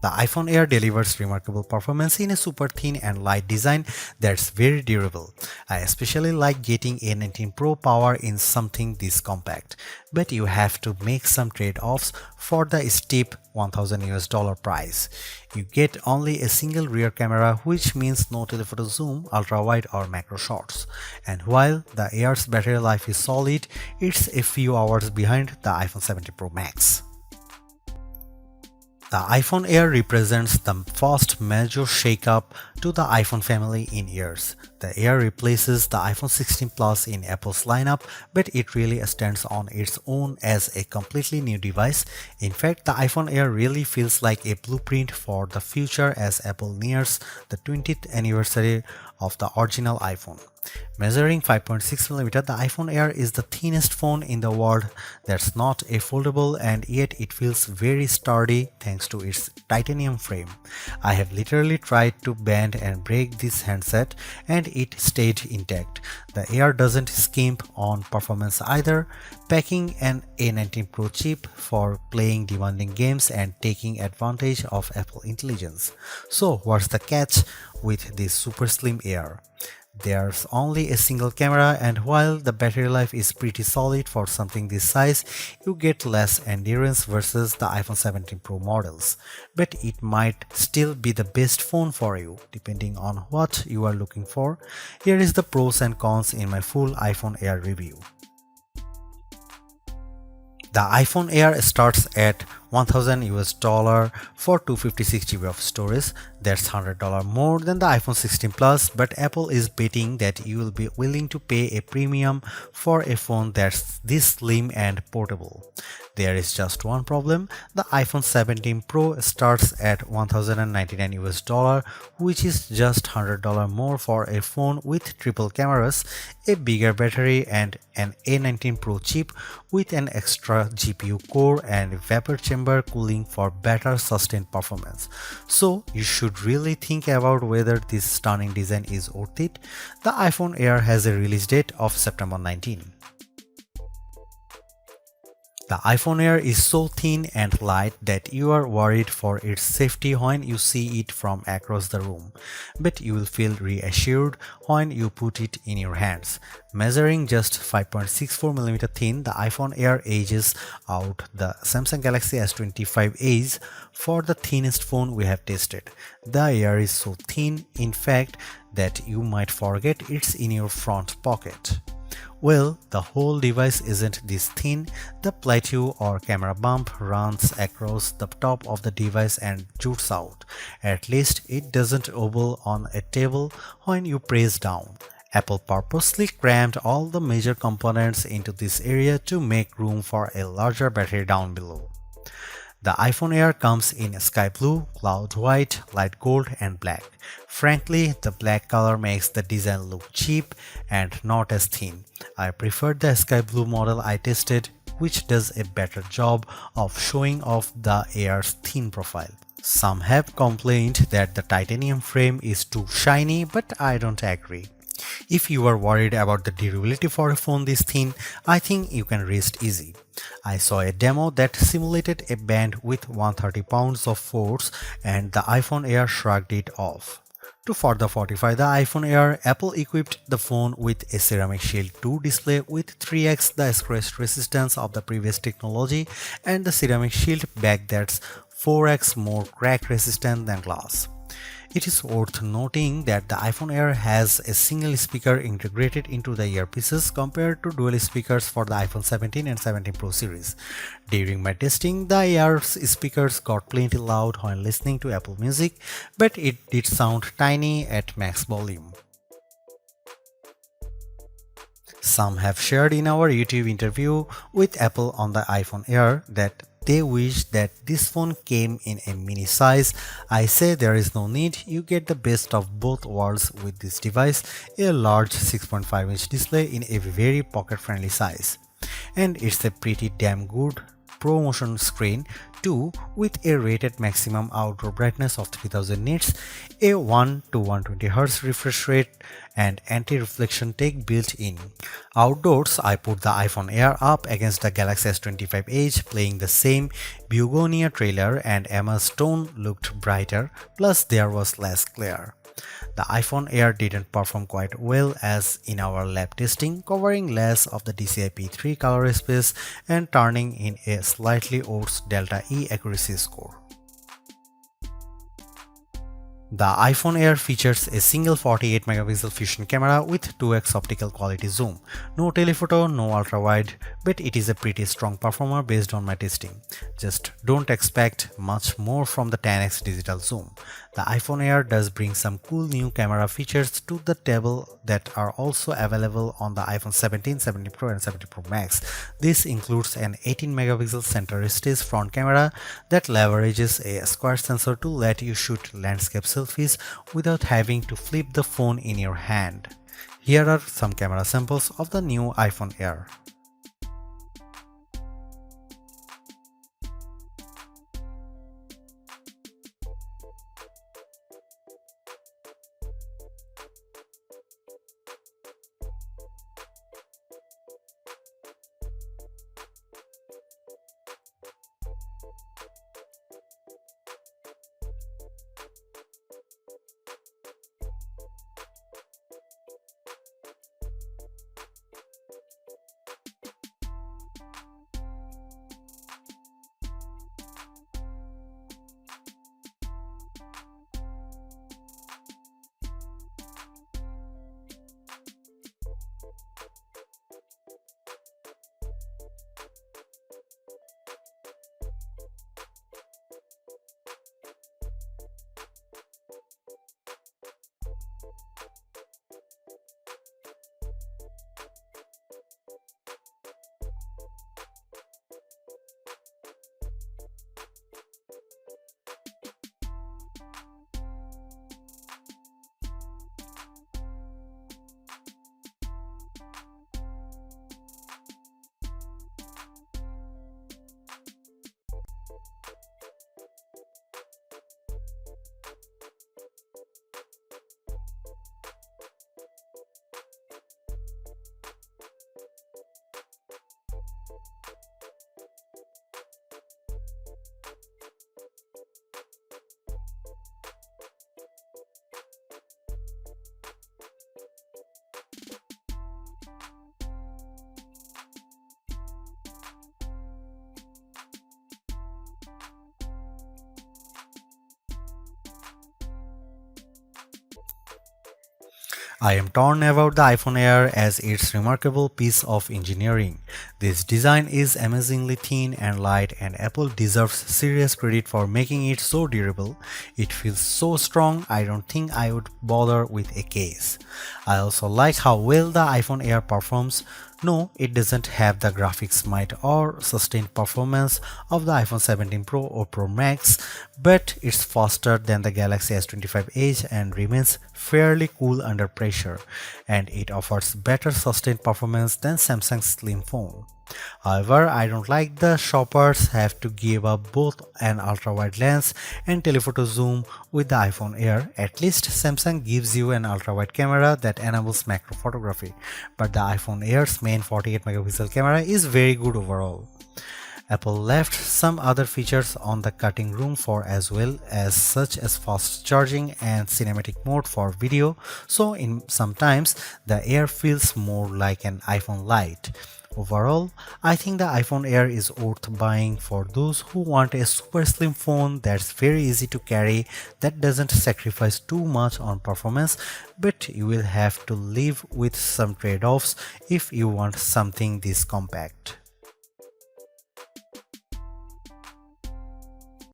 The iPhone Air delivers remarkable performance in a super thin and light design that's very durable. I especially like getting A19 Pro power in something this compact, but you have to make some trade-offs for the steep $1,000 price. You get only a single rear camera, which means no telephoto zoom, ultra-wide or macro shots. And while the Air's battery life is solid, it's a few hours behind the iPhone 17 Pro Max. The iPhone Air represents the first major shakeup to the iPhone family in years. The Air replaces the iPhone 16 Plus in Apple's lineup, but it really stands on its own as a completely new device. In fact, the iPhone Air really feels like a blueprint for the future as Apple nears the 20th anniversary of the original iPhone. Measuring 5.6mm, the iPhone Air is the thinnest phone in the world that's not a foldable, and yet it feels very sturdy thanks to its titanium frame. I have literally tried to bend and break this handset and it stayed intact. The Air doesn't skimp on performance either, packing an A19 Pro chip for playing demanding games and taking advantage of Apple intelligence. So what's the catch with this super slim Air? There's only a single camera, and while the battery life is pretty solid for something this size, you get less endurance versus the iPhone 17 Pro models. But it might still be the best phone for you, depending on what you are looking for. Here is the pros and cons in my full iPhone Air review. The iPhone Air starts at $1,000 for 256GB of storage. That's $100 more than the iPhone 16 Plus, but Apple is betting that you will be willing to pay a premium for a phone that's this slim and portable. There is just one problem. The iPhone 17 Pro starts at $1,099, which is just $100 more for a phone with triple cameras, a bigger battery, and an A19 Pro chip with an extra GPU core and vapor chamber cooling for better sustained performance. So you should really think about whether this stunning design is worth it. The iPhone Air has a release date of September 19. The iPhone Air is so thin and light that you are worried for its safety when you see it from across the room, but you will feel reassured when you put it in your hands. Measuring just 5.64mm thin, the iPhone Air edges out the Samsung Galaxy S25 Edge for the thinnest phone we have tested. The Air is so thin, in fact, that you might forget it's in your front pocket. Well, the whole device isn't this thin. The plateau or camera bump runs across the top of the device and jutes out. At least it doesn't wobble on a table when you press down. Apple purposely crammed all the major components into this area to make room for a larger battery down below. The iPhone Air comes in sky blue, cloud white, light gold, and black. Frankly, the black color makes the design look cheap and not as thin. I preferred the sky blue model I tested, which does a better job of showing off the Air's thin profile. Some have complained that the titanium frame is too shiny, but I don't agree. If you are worried about the durability for a phone this thin, I think you can rest easy. I saw a demo that simulated a band with 130 pounds of force, and the iPhone Air shrugged it off. To further fortify the iPhone Air, Apple equipped the phone with a Ceramic Shield 2 display with 3x the scratch resistance of the previous technology and the Ceramic Shield back that's 4x more crack resistant than glass. It is worth noting that the iPhone Air has a single speaker integrated into the earpieces compared to dual speakers for the iPhone 17 and 17 Pro series. During my testing, the Air's speakers got plenty loud when listening to Apple Music, but it did sound tiny at max volume. Some have shared in our YouTube interview with Apple on the iPhone Air that they wish that this phone came in a mini size. I say there is no need, you get the best of both worlds with this device, a large 6.5-inch display in a very pocket-friendly size. And it's a pretty damn good ProMotion screen, 2 with a rated maximum outdoor brightness of 3000 nits, a 1 to 120 Hz refresh rate, and anti-reflection tech built in. Outdoors, I put the iPhone Air up against the Galaxy S25 Edge, playing the same Begonia trailer, and Emma's tone looked brighter, plus there was less glare. The iPhone Air didn't perform quite well as in our lab testing, covering less of the DCI-P3 color space and turning in a slightly worse Delta E accuracy score. The iPhone Air features a single 48 megapixel fusion camera with 2x optical quality zoom. No telephoto, no ultra-wide, but it is a pretty strong performer based on my testing. Just don't expect much more from the 10x digital zoom. The iPhone Air does bring some cool new camera features to the table that are also available on the iPhone 17, 17 Pro and 17 Pro Max. This includes an 18 megapixel center stage front camera that leverages a square sensor to let you shoot landscape selfies without having to flip the phone in your hand. Here are some camera samples of the new iPhone Air. I am torn about the iPhone Air as its remarkable piece of engineering. This design is amazingly thin and light, and Apple deserves serious credit for making it so durable. It feels so strong, I don't think I would bother with a case. I also like how well the iPhone Air performs. No, it doesn't have the graphics might or sustained performance of the iPhone 17 Pro or Pro Max, but it's faster than the Galaxy S25 Edge and remains fairly cool under pressure, and it offers better sustained performance than Samsung's slim phone. However, I don't like the shoppers have to give up both an ultra-wide lens and telephoto zoom with the iPhone Air. At least Samsung gives you an ultra-wide camera that enables macro photography, but the iPhone Air's main 48 megapixel camera is very good overall. Apple left some other features on the cutting room floor as well, as such as fast charging and cinematic mode for video, so sometimes the Air feels more like an iPhone Lite. Overall, I think the iPhone Air is worth buying for those who want a super slim phone that's very easy to carry, that doesn't sacrifice too much on performance, but you will have to live with some trade-offs if you want something this compact.